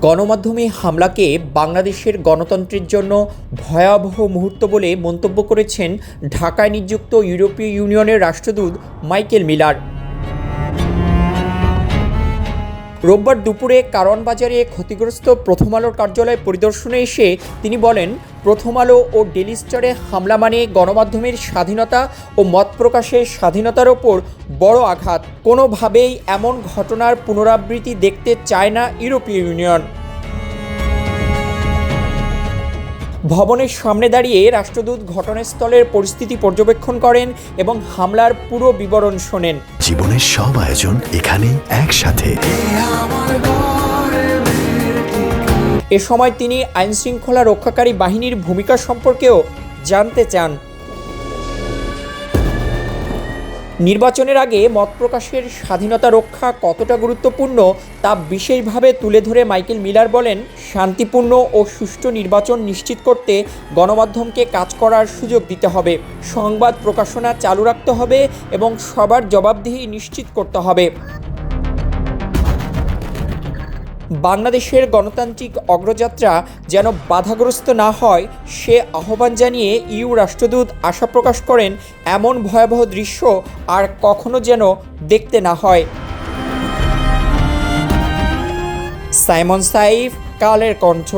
গণমাধ্যমে হামলাকে বাংলাদেশের গণতন্ত্রের জন্য ভয়াবহ মুহূর্ত বলে মন্তব্য করেছেন ঢাকায় নিযুক্ত ইউরোপীয় ইউনিয়নের রাষ্ট্রদূত মাইকেল মিলার। রোববার দুপুরে কারওয়ান বাজারে ক্ষতিগ্রস্ত প্রথম আলোর কার্যালয় পরিদর্শনে এসে তিনি বলেন, প্রথম আলো ও ডেইলি স্টারে হামলা মানে গণমাধ্যমের স্বাধীনতা ও মত প্রকাশের স্বাধীনতার ওপর বড় আঘাত। কোনোভাবেই এমন ঘটনার পুনরাবৃত্তি দেখতে চায় না ইউরোপীয় ইউনিয়ন। ভবনের সামনে দাঁড়িয়ে রাষ্ট্রদূত ঘটনাস্থলের পরিস্থিতি পর্যবেক্ষণ করেন এবং হামলার পুরো বিবরণ শোনেন। জীবনের সব আয়োজন এখানেই একসাথে। এ সময় তিনি আইনশৃঙ্খলা রক্ষাকারী বাহিনীর ভূমিকা সম্পর্কেও জানতে চান। নির্বাচনের আগে মত প্রকাশের স্বাধীনতা রক্ষা কতটা গুরুত্বপূর্ণ তা বিশেষভাবে তুলে ধরে মাইকেল মিলার বলেন, শান্তিপূর্ণ ও সুষ্ঠু নির্বাচন নিশ্চিত করতে গণমাধ্যমকে কাজ করার সুযোগ দিতে হবে, সংবাদ প্রকাশনা চালু রাখতে হবে এবং সবার জবাবদিহি নিশ্চিত করতে হবে। বাংলাদেশের গণতান্ত্রিক অগ্রযাত্রা যেন বাধাগ্রস্ত না হয় সে আহ্বান জানিয়ে ইউ রাষ্ট্রদূত আশা প্রকাশ করেন, এমন ভয়াবহ দৃশ্য আর কখনো যেন দেখতে না হয়। সাইমন সাইফ, কালের কণ্ঠ।